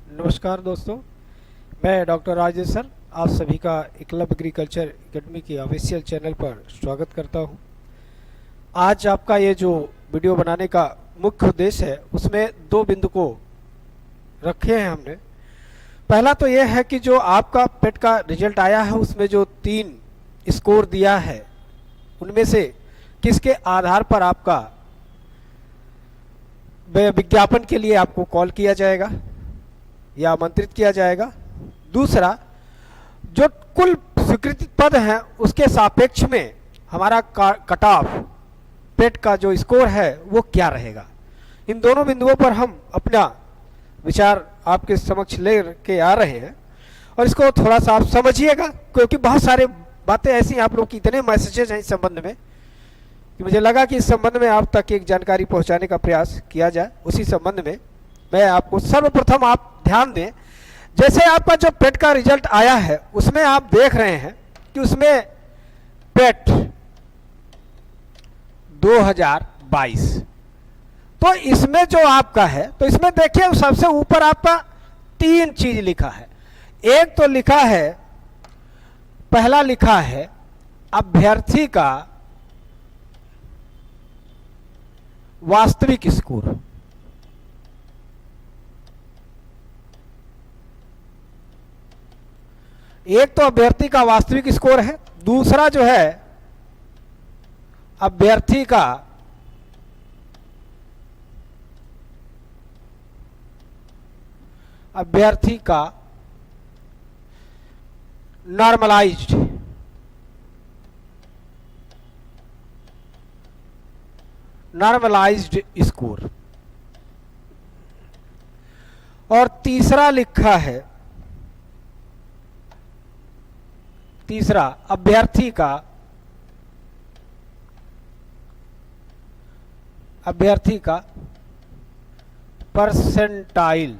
नमस्कार दोस्तों, मैं डॉक्टर राजेश सर आप सभी का एकलव्य एग्रीकल्चर एकेडमी के ऑफिशियल चैनल पर स्वागत करता हूं। आज आपका ये जो वीडियो बनाने का मुख्य उद्देश्य है उसमें दो बिंदु को रखे हैं हमने। पहला तो ये है कि जो आपका पेट का रिजल्ट आया है उसमें जो 3 स्कोर दिया है उनमें से किसके आधार पर आपका विज्ञापन के लिए आपको कॉल किया जाएगा या आमंत्रित किया जाएगा। दूसरा, जो कुल स्वीकृत पद हैं उसके सापेक्ष में हमारा कट ऑफ पेट का जो स्कोर है वो क्या रहेगा। इन दोनों बिंदुओं पर हम अपना विचार आपके समक्ष ले के आ रहे हैं और इसको थोड़ा सा आप समझिएगा, क्योंकि बहुत सारे बातें ऐसी हैं, आप लोग की इतने मैसेजेस हैं इस संबंध में कि मुझे लगा कि इस संबंध में आप तक एक जानकारी पहुंचाने का प्रयास किया जाए। उसी संबंध में मैं आपको सर्वप्रथम आप ध्यान दें, जैसे आपका जो पेट का रिजल्ट आया है उसमें आप देख रहे हैं कि उसमें पेट 2022, तो इसमें जो आपका है तो इसमें देखिए सबसे ऊपर आपका 3 चीज लिखा है। एक तो लिखा है, पहला लिखा है अभ्यर्थी का वास्तविक स्कोर। एक तो अभ्यर्थी का वास्तविक स्कोर है, दूसरा जो है अभ्यर्थी का नॉर्मलाइज्ड स्कोर, और तीसरा लिखा है, तीसरा अभ्यर्थी का परसेंटाइल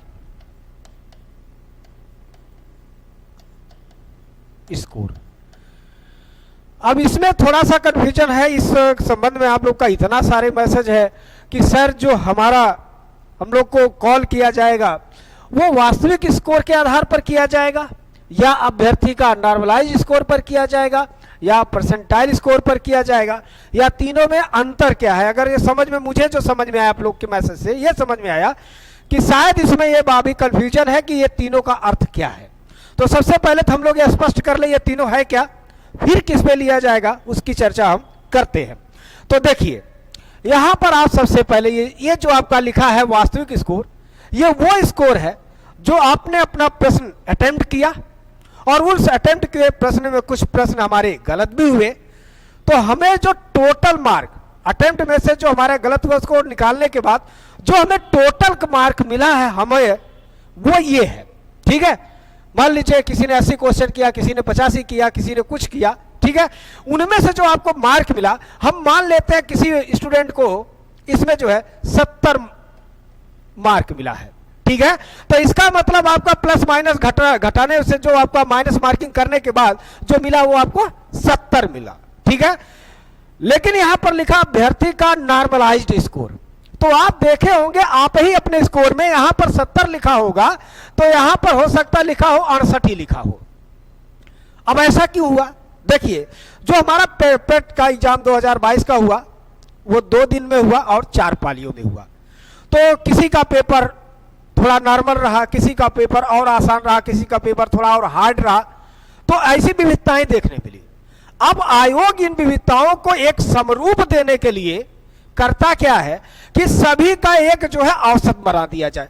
स्कोर। अब इसमें थोड़ा सा कंफ्यूजन है। इस संबंध में आप लोग का इतना सारे मैसेज है कि सर जो हम लोग को कॉल किया जाएगा वो वास्तविक स्कोर के आधार पर किया जाएगा या अभ्यर्थी का नॉर्मलाइज स्कोर पर किया जाएगा या परसेंटाइल स्कोर पर किया जाएगा, या तीनों में अंतर क्या है। अगर ये समझ में, मुझे जो समझ में आया आप लोग के मैसेज से ये समझ में आया कि शायद इसमें ये बाबी कंफ्यूजन है कि ये तीनों का अर्थ क्या है। तो सबसे पहले तो हम लोग ये स्पष्ट कर ले ये तीनों है क्या, फिर किस पे लिया जाएगा उसकी चर्चा हम करते हैं। तो देखिए यहां पर आप सबसे पहले ये जो आपका लिखा है वास्तविक स्कोर, ये वो स्कोर है जो आपने अपना प्रश्न अटेम्प्ट किया और उस अटेम्प्ट के प्रश्न में कुछ प्रश्न हमारे गलत भी हुए, तो हमें जो टोटल मार्क अटेम्प्ट में से जो हमारे गलत हुआ उसको निकालने के बाद जो हमें टोटल मार्क मिला है हमें वो ये है। ठीक है, मान लीजिए किसी ने 80 क्वेश्चन किया, किसी ने 85 किया, किसी ने कुछ किया, ठीक है, उनमें से जो आपको मार्क मिला, हम मान लेते हैं किसी स्टूडेंट को इसमें जो है 70 मार्क मिला है। ठीक है, तो इसका मतलब आपका प्लस माइनस घटाने से जो आपका माइनस मार्किंग करने के बाद जो मिला वो आपको 70 मिला। ठीक है, लेकिन यहां पर लिखा अभ्यर्थी का नॉर्मलाइज्ड स्कोर, तो आप देखे होंगे आप ही अपने स्कोर में यहां पर 70 लिखा होगा, तो यहां पर हो सकता लिखा हो 68 ही लिखा हो। अब ऐसा क्यों हुआ? देखिए जो हमारा पेट का एग्जाम 2022 का हुआ वो 2 दिन में हुआ और 4 पालियों में हुआ, तो किसी का पेपर थोड़ा नॉर्मल रहा, किसी का पेपर और आसान रहा, किसी का पेपर थोड़ा और हार्ड रहा, तो ऐसी विविधताएं देखने मिली। अब आयोग इन विविधताओं को एक समरूप देने के लिए करता क्या है कि सभी का एक जो है औसत बना दिया जाए।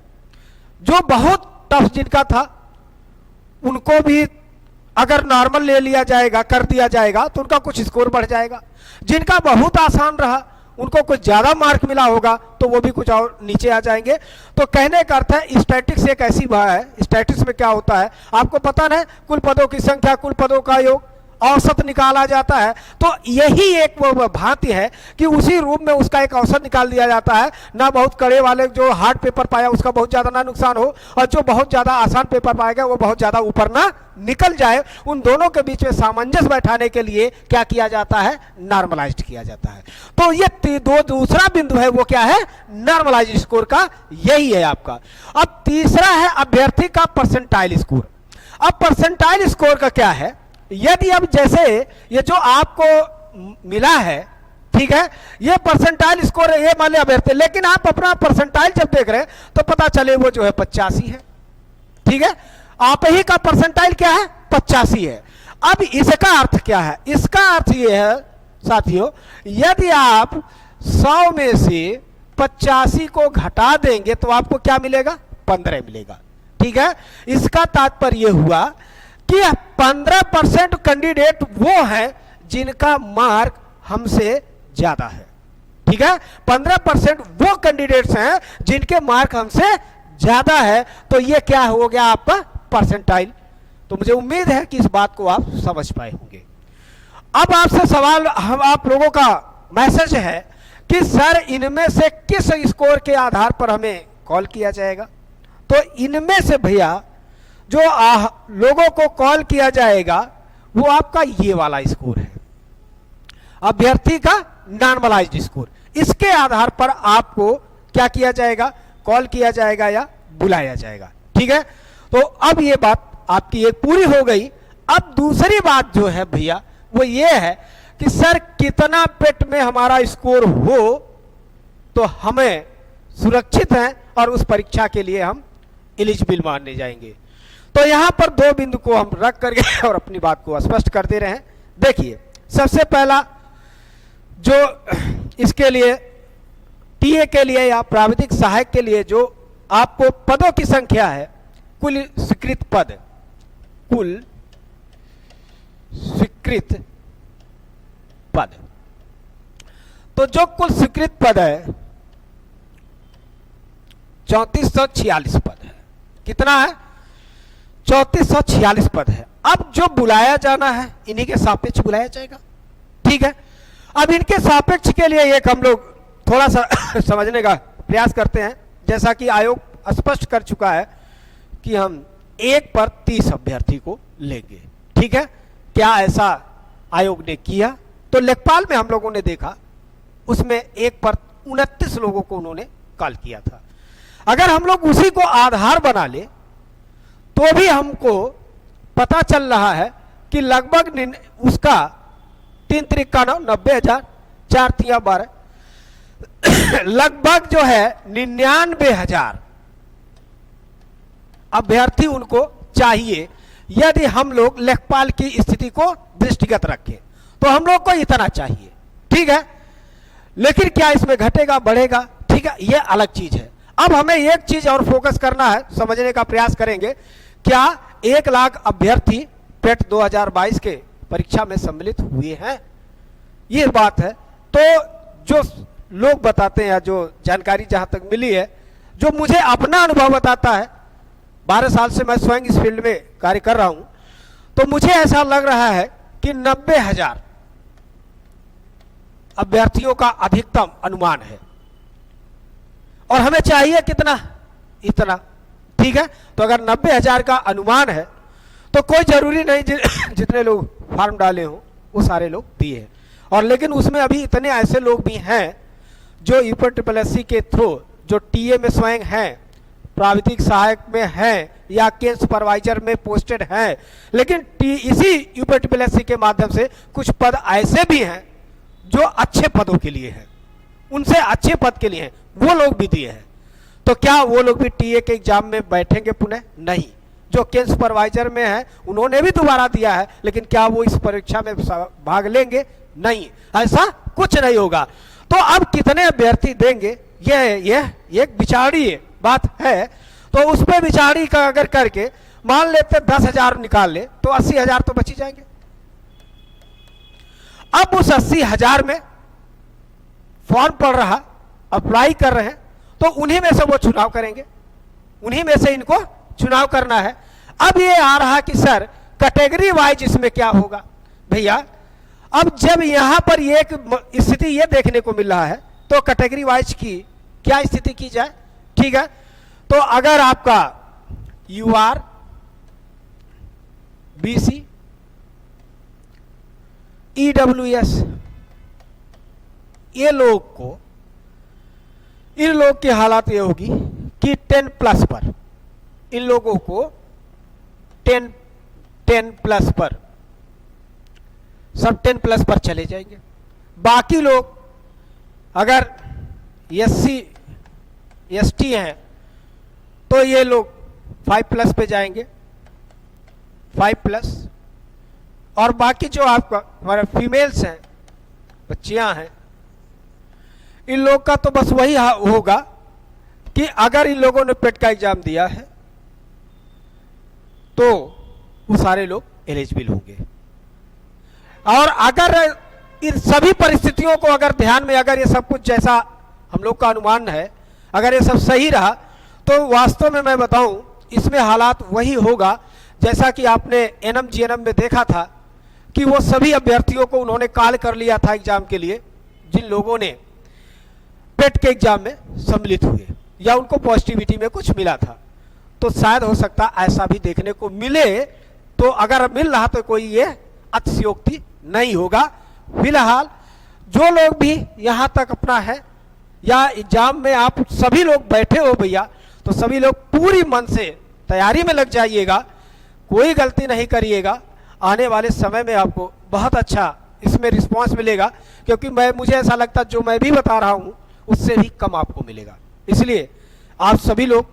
जो बहुत टफ जिनका था उनको भी अगर नॉर्मल ले लिया जाएगा, कर दिया जाएगा, तो उनका कुछ स्कोर बढ़ जाएगा। जिनका बहुत आसान रहा उनको कुछ ज्यादा मार्क मिला होगा तो वो भी कुछ और नीचे आ जाएंगे। तो कहने का अर्थ है स्टैटिक्स एक ऐसी बात है, स्टैटिक्स में क्या होता है आपको पता है, कुल पदों की संख्या, कुल पदों का योग औसत निकाला जाता है। तो यही एक वो भांति है कि उसी रूप में उसका एक औसत निकाल दिया जाता है, ना बहुत कड़े वाले जो हार्ड पेपर पाया उसका बहुत ज़्यादा ना नुकसान हो, और जो बहुत ज़्यादा आसान पेपर पाएगा वो बहुत ज़्यादा ऊपर ना निकल जाए। उन दोनों के बीच में सामंजस्य बैठाने के लिए क्या किया जाता है, नॉर्मलाइज्ड किया जाता है। तो ये दूसरा बिंदु है वो क्या है, नॉर्मलाइज्ड स्कोर का यही है आपका। अब तीसरा है अभ्यर्थी का परसेंटाइल स्कोर। अब परसेंटाइल स्कोर का क्या है, यदि अब जैसे ये जो आपको मिला है, ठीक है, ये परसेंटाइल स्कोर है, ये मान लिया अभ्यर्थी, लेकिन आप अपना परसेंटाइल जब देख रहे हैं तो पता चले वो जो है 85 है, ठीक है, आप ही का परसेंटाइल क्या है, 85 है। अब इसका अर्थ क्या है, इसका अर्थ ये है साथियों, यदि आप 100 में से 85 को घटा देंगे तो आपको क्या मिलेगा, 15 मिलेगा, ठीक है। इसका तात्पर्य हुआ कि 15% कैंडिडेट वो है जिनका मार्क हमसे ज्यादा है, ठीक है, 15% वो कैंडिडेट्स हैं जिनके मार्क हमसे ज्यादा है। तो ये क्या हो गया आपका परसेंटाइल। तो मुझे उम्मीद है कि इस बात को आप समझ पाए होंगे। अब आपसे सवाल, हम आप लोगों का मैसेज है कि सर इनमें से किस स्कोर के आधार पर हमें कॉल किया जाएगा। तो इनमें से भैया जो लोगों को कॉल किया जाएगा वो आपका ये वाला स्कोर है, अभ्यर्थी का नॉर्मलाइज्ड स्कोर। इसके आधार पर आपको क्या किया जाएगा, कॉल किया जाएगा या बुलाया जाएगा, ठीक है। तो अब ये बात आपकी एक पूरी हो गई। अब दूसरी बात जो है भैया वो ये है कि सर कितना पेट में हमारा स्कोर हो तो हमें सुरक्षित है और उस परीक्षा के लिए हम एलिजिबल मानने जाएंगे। तो यहां पर दो बिंदु को हम रख करके और अपनी बात को स्पष्ट कर दे रहे हैं। देखिए, सबसे पहला जो इसके लिए टीए के लिए या प्राविधिक सहायक के लिए जो आपको पदों की संख्या है, कुल स्वीकृत पद, कुल स्वीकृत पद, तो जो कुल स्वीकृत पद है 3446 पद है। कितना है, 3446 पद है। अब जो बुलाया जाना है इन्हीं के सापेक्ष बुलाया जाएगा, ठीक है। अब इनके सापेक्ष के लिए एक हम लोग थोड़ा सा समझने का प्रयास करते हैं। जैसा कि आयोग स्पष्ट कर चुका है कि हम 1 पर 30 अभ्यर्थी को लेंगे, ठीक है। क्या ऐसा आयोग ने किया? तो लेखपाल में हम लोगों ने देखा उसमें 1 पर 29 लोगों को उन्होंने कॉल किया था। अगर हम लोग उसी को आधार बना ले तो भी हमको पता चल रहा है कि लगभग उसका 3 त्रिका 90,000, 4 तिया 12, लगभग जो है 99,000 अभ्यर्थी उनको चाहिए यदि हम लोग लेखपाल की स्थिति को दृष्टिगत रखें। तो हम लोग को इतना चाहिए, ठीक है। लेकिन क्या इसमें घटेगा बढ़ेगा, ठीक है, यह अलग चीज है। अब हमें एक चीज और फोकस करना है, समझने का प्रयास करेंगे। क्या 1 लाख अभ्यर्थी पेट 2022 के परीक्षा में सम्मिलित हुए हैं, ये बात है। तो जो लोग बताते हैं, जो जानकारी जहां तक मिली है, जो मुझे अपना अनुभव बताता है, 12 साल से मैं स्वयं इस फील्ड में कार्य कर रहा हूं, तो मुझे ऐसा लग रहा है कि 90,000 अभ्यर्थियों का अधिकतम अनुमान है और हमें चाहिए कितना, इतना, ठीक है। तो अगर 90,000 का अनुमान है तो कोई जरूरी नहीं जितने लोग फॉर्म डाले हो वो सारे लोग दिए हैं। और लेकिन उसमें अभी इतने ऐसे लोग भी हैं जो यूपीएससी के थ्रू जो टीए में स्वयं हैं, प्राविधिक सहायक में हैं या केस सुपरवाइजर में पोस्टेड हैं, लेकिन इसी यूपीएससी के माध्यम से कुछ पद ऐसे भी हैं जो अच्छे पदों के लिए हैं, उनसे अच्छे पद के लिए हैं, वो लोग भी दिए हैं। तो क्या वो लोग भी टीए के एग्जाम में बैठेंगे पुनः? नहीं। जो केस सुपरवाइजर में है उन्होंने भी दोबारा दिया है, लेकिन क्या वो इस परीक्षा में भाग लेंगे? नहीं, ऐसा कुछ नहीं होगा। तो अब कितने अभ्यर्थी देंगे यह एक विचारणीय बात है। तो उस पर विचारी का अगर करके मान लेते 10,000 निकाल ले तो 80,000 तो बच ही जाएंगे। अब उस 80,000 में फॉर्म पड़ रहा, अप्लाई कर रहे हैं, तो उन्हीं में से वो चुनाव करेंगे, उन्हीं में से इनको चुनाव करना है। अब ये आ रहा कि सर कैटेगरी वाइज इसमें क्या होगा, भैया अब जब यहां पर एक स्थिति ये देखने को मिल रहा है तो कैटेगरी वाइज की क्या स्थिति की जाए। ठीक है, तो अगर आपका यूआर, बीसी, ईडब्ल्यूएस, ये लोग को, इन लोग की हालत ये होगी कि 10 प्लस पर, इन लोगों को 10 प्लस पर, सब 10 प्लस पर चले जाएंगे। बाकी लोग अगर एससी एसटी हैं तो ये लोग 5 प्लस पे जाएंगे, 5 प्लस। और बाकी जो आपका हमारे फीमेल्स हैं, बच्चियां हैं, इन लोग का तो बस वही होगा कि अगर इन लोगों ने पेट का एग्जाम दिया है तो वो सारे लोग एलिजिबल होंगे। और अगर इन सभी परिस्थितियों को अगर ध्यान में, अगर ये सब कुछ जैसा हम लोग का अनुमान है, अगर ये सब सही रहा तो वास्तव में मैं बताऊं इसमें हालात वही होगा जैसा कि आपने एनएम जीएनएम में देखा था कि वो सभी अभ्यर्थियों को उन्होंने कॉल कर लिया था एग्जाम के लिए जिन लोगों ने पेट के एग्जाम में सम्मिलित हुए या उनको पॉजिटिविटी में कुछ मिला था। तो शायद हो सकता ऐसा भी देखने को मिले, तो अगर मिल रहा तो कोई ये अतिशयोक्ति नहीं होगा। फिलहाल जो लोग भी यहां तक अपना है या एग्जाम में आप सभी लोग बैठे हो भैया, तो सभी लोग पूरी मन से तैयारी में लग जाइएगा, कोई गलती नहीं करिएगा। आने वाले समय में आपको बहुत अच्छा इसमें रिस्पांस मिलेगा, क्योंकि मुझे ऐसा लगता है जो मैं भी बता रहा हूं उससे भी कम आपको मिलेगा। इसलिए आप सभी लोग,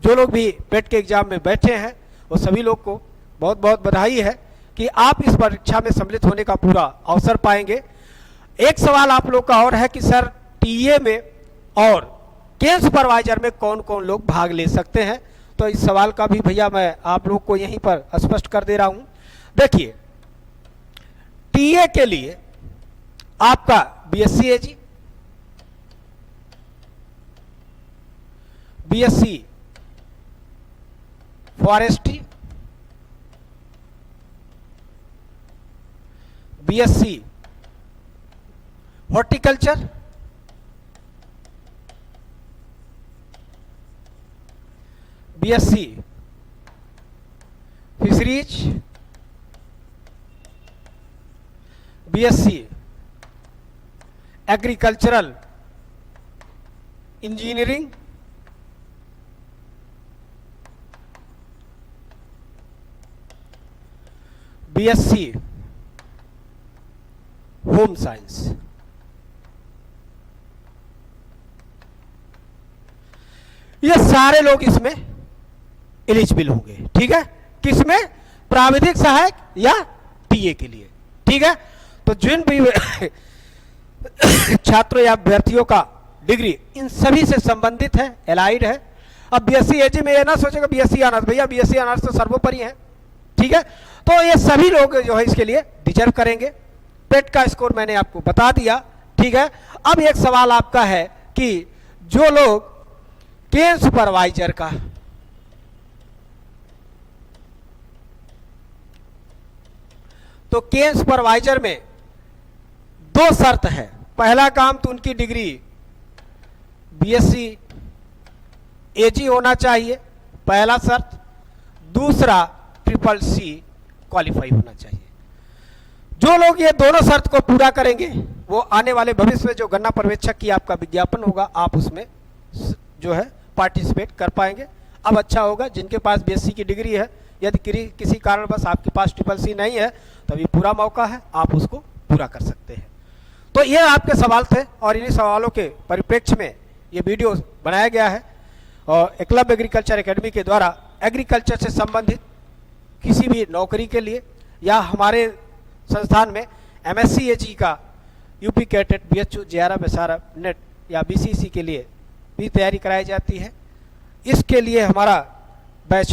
जो लोग भी पेट के एग्जाम में बैठे हैं, वो सभी लोग को बहुत बहुत बधाई है कि आप इस परीक्षा में सम्मिलित होने का पूरा अवसर पाएंगे। एक सवाल आप लोग का और है कि सर टीए में और केस सुपरवाइजर में कौन कौन लोग भाग ले सकते हैं, तो इस सवाल का भी भैया मैं आप लोग को यहीं पर स्पष्ट कर दे रहा हूं। देखिए, टीए के लिए आपका BSc Ag, BSc forestry, BSc horticulture, BSc fisheries, BSc agricultural engineering, BSc home science. ये सारे लोग इसमें एलिजिबल होंगे। ठीक है, किसमें? प्राविधिक सहायक या टीए के लिए। ठीक है, तो जिन भी छात्रों या अभ्यर्थियों का डिग्री इन सभी से संबंधित है, एलाइड है। अब बीएससी एजी में ये ना सोचेगा बीएससी ऑनर्स, भैया बीएससी ऑनर्स तो सर्वोपरि है। ठीक है, तो ये सभी लोग जो है इसके लिए डिजर्व करेंगे। पेट का स्कोर मैंने आपको बता दिया। ठीक है, अब एक सवाल आपका है कि जो लोग केन सुपरवाइजर का, तो केन सुपरवाइजर में 2 शर्त है। पहला काम तो उनकी डिग्री बीएससी एजी होना चाहिए, पहला शर्त। दूसरा ट्रिपल सी क्वालिफाई होना चाहिए। जो लोग ये दोनों शर्त को पूरा करेंगे वो आने वाले भविष्य में जो गन्ना पर्यवेक्षक की आपका विज्ञापन होगा आप उसमें जो है पार्टिसिपेट कर पाएंगे। अब अच्छा होगा जिनके पास बीएससी की डिग्री है, यदि किसी कारणवश आपके पास ट्रिपल सी नहीं है तो अभी पूरा मौका है, आप उसको पूरा कर सकते हैं। तो ये आपके सवाल थे और इन्हीं सवालों के परिप्रेक्ष्य में ये वीडियो बनाया गया है और एकलव्य एग्रीकल्चर एकेडमी के द्वारा एग्रीकल्चर से संबंधित किसी भी नौकरी के लिए या हमारे संस्थान में एमएससी एजी का UP CATET BHU JRF SRF net या बीसीसी के लिए भी तैयारी कराई जाती है। इसके लिए हमारा बैच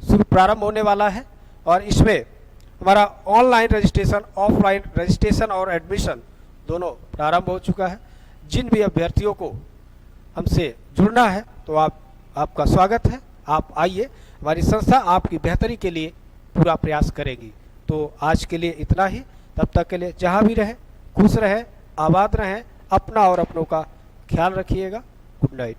शुरू प्रारंभ होने वाला है और इसमें हमारा ऑनलाइन रजिस्ट्रेशन, ऑफलाइन रजिस्ट्रेशन और एडमिशन दोनों प्रारंभ हो चुका है। जिन भी अभ्यर्थियों को हमसे जुड़ना है तो आपका स्वागत है, आप आइए। हमारी संस्था आपकी बेहतरी के लिए पूरा प्रयास करेगी। तो आज के लिए इतना ही। तब तक के लिए जहाँ भी रहे खुश रहे, आबाद रहें, अपना और अपनों का ख्याल रखिएगा। Good night.